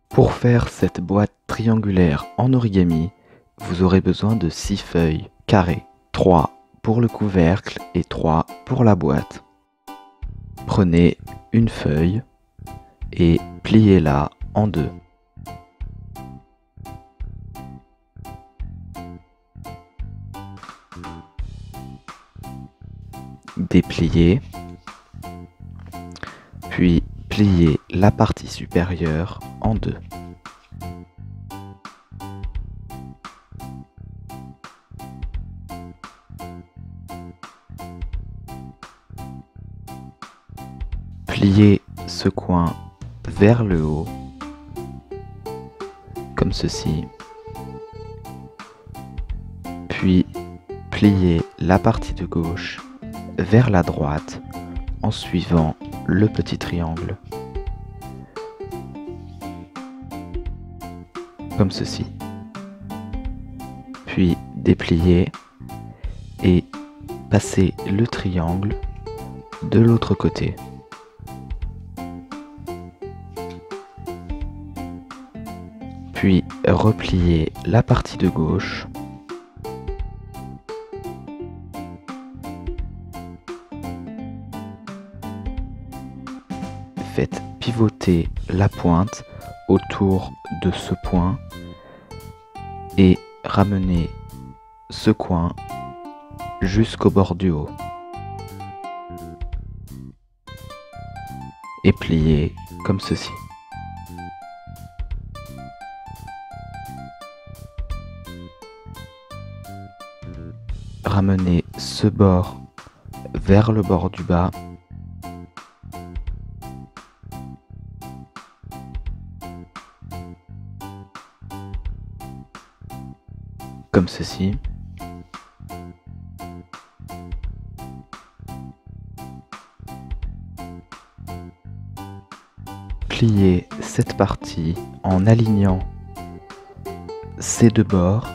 Pour faire cette boîte triangulaire en origami, vous aurez besoin de 6 feuilles carrées, 3 pour le couvercle et 3 pour la boîte. Prenez une feuille et pliez-la en deux. Dépliez, puis pliez la partie supérieure en deux. Pliez ce coin vers le haut, comme ceci, puis pliez la partie de gauche vers la droite en suivant le petit triangle, comme ceci, puis dépliez et passez le triangle de l'autre côté. Puis repliez la partie de gauche. Faites pivoter la pointe autour de ce point et ramenez ce coin jusqu'au bord du haut. Et pliez comme ceci. Ramenez ce bord vers le bord du bas. Comme ceci. Pliez cette partie en alignant ces deux bords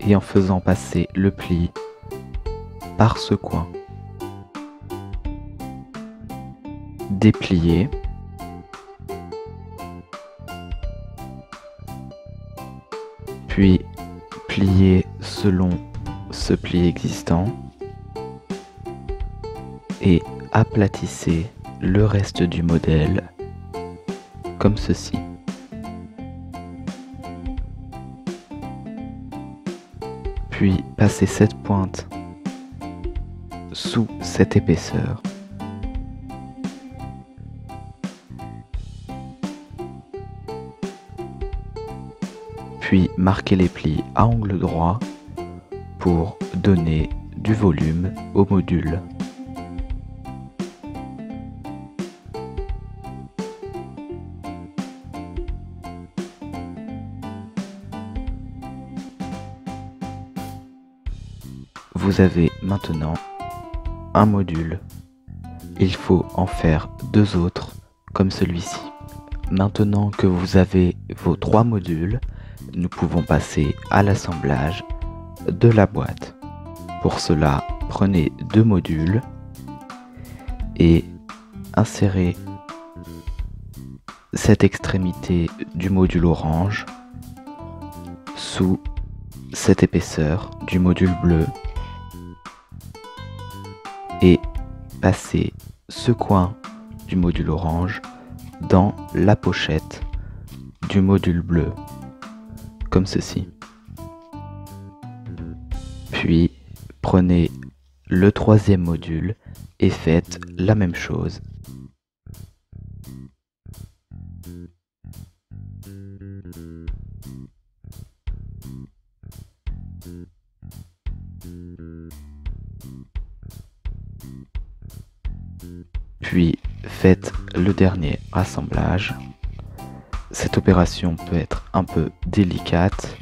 et en faisant passer le pli par ce coin. Dépliez. Puis pliez selon ce pli existant et aplatissez le reste du modèle comme ceci. Puis passez cette pointe sous cette épaisseur. Puis marquez les plis à angle droit pour donner du volume au module. Vous avez maintenant un module. Il faut en faire deux autres comme celui-ci. Maintenant que vous avez vos trois modules, nous pouvons passer à l'assemblage de la boîte. Pour cela, prenez deux modules et insérez cette extrémité du module orange sous cette épaisseur du module bleu et passez ce coin du module orange dans la pochette du module bleu, comme ceci. Puis prenez le troisième module et faites la même chose. Puis faites le dernier assemblage. Cette opération peut être un peu délicate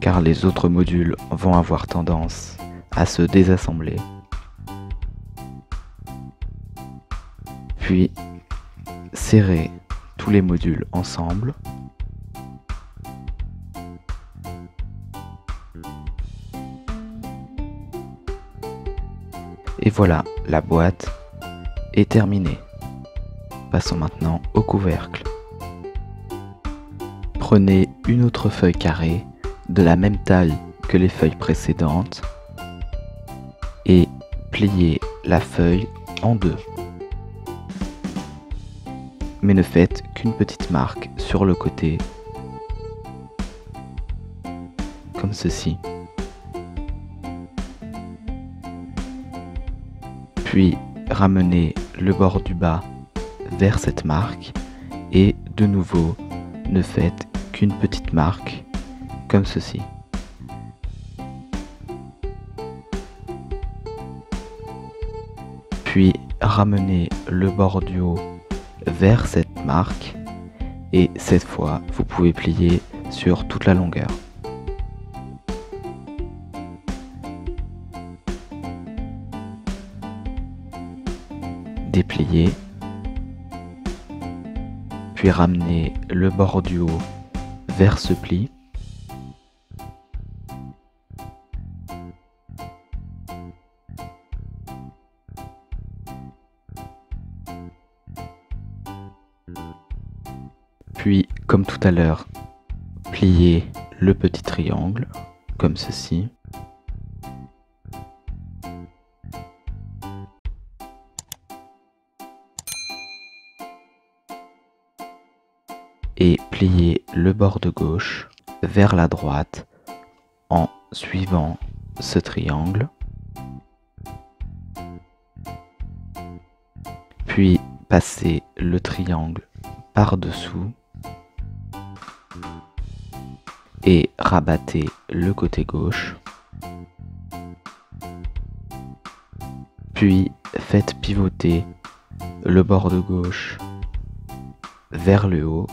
car les autres modules vont avoir tendance à se désassembler. Puis serrez tous les modules ensemble. Et voilà, la boîte est terminée. Passons maintenant au couvercle. Prenez une autre feuille carrée de la même taille que les feuilles précédentes et pliez la feuille en deux. Mais ne faites qu'une petite marque sur le côté, comme ceci. Puis ramenez le bord du bas vers cette marque et de nouveau ne faites qu'une petite marque comme ceci. Puis ramenez le bord du haut vers cette marque et cette fois vous pouvez plier sur toute la longueur. Déplier, puis ramener le bord du haut vers ce pli. Puis, comme tout à l'heure, plier le petit triangle, comme ceci. Et plier le bord de gauche vers la droite en suivant ce triangle. Puis passer le triangle par-dessous et rabattez le côté gauche. Puis faites pivoter le bord de gauche vers le haut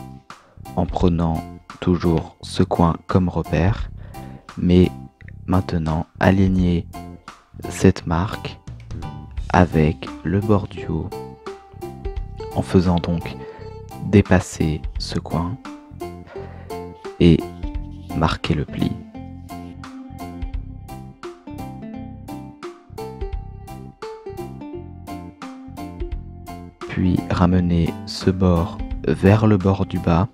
en prenant toujours ce coin comme repère, mais maintenant alignez cette marque avec le bord du haut en faisant donc dépasser ce coin et marquer le pli. Puis ramenez ce bord vers le bord du bas.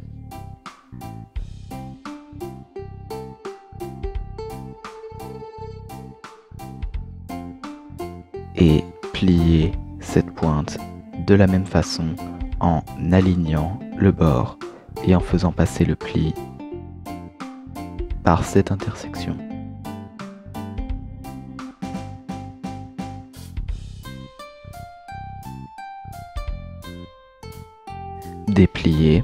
Et plier cette pointe de la même façon en alignant le bord et en faisant passer le pli par cette intersection. Déplier.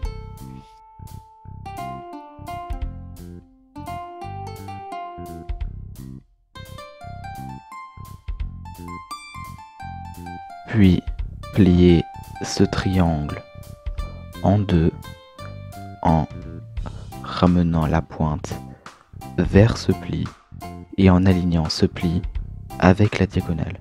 Puis plier ce triangle en deux en ramenant la pointe vers ce pli et en alignant ce pli avec la diagonale.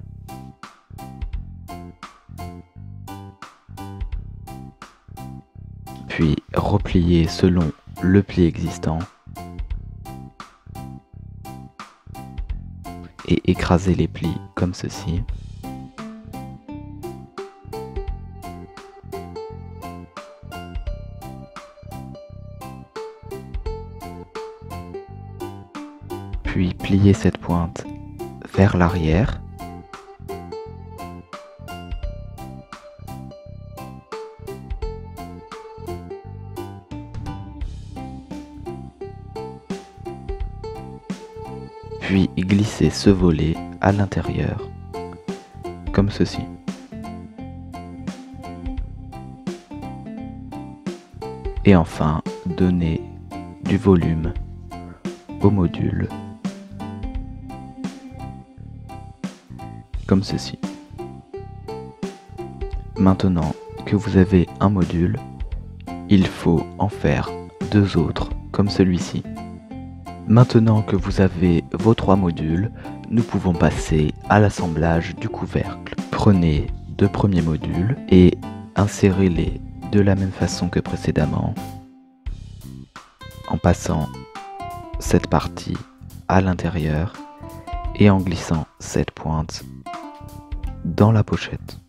Puis replier selon le pli existant et écraser les plis comme ceci. Puis plier cette pointe vers l'arrière. Puis glisser ce volet à l'intérieur, comme ceci. Et enfin, donner du volume au module, comme ceci. Maintenant que vous avez un module, il faut en faire deux autres comme celui-ci. Maintenant que vous avez vos trois modules, nous pouvons passer à l'assemblage du couvercle. Prenez deux premiers modules et insérez-les de la même façon que précédemment, en passant cette partie à l'intérieur et en glissant cette pointe dans la pochette.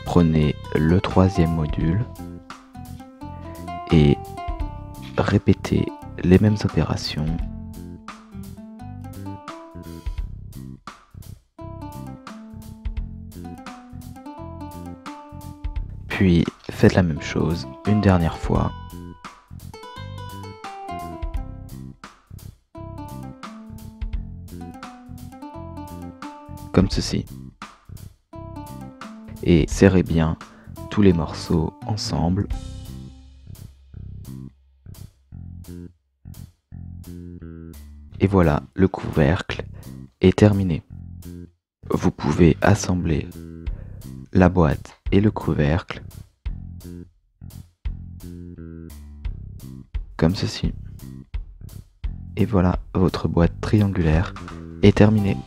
Prenez le troisième module répétez les mêmes opérations. Puis faites la même chose une dernière fois. Comme ceci. Et serrez bien tous les morceaux ensemble. Et voilà, le couvercle est terminé. Vous pouvez assembler la boîte et le couvercle comme ceci. Et voilà, votre boîte triangulaire est terminée.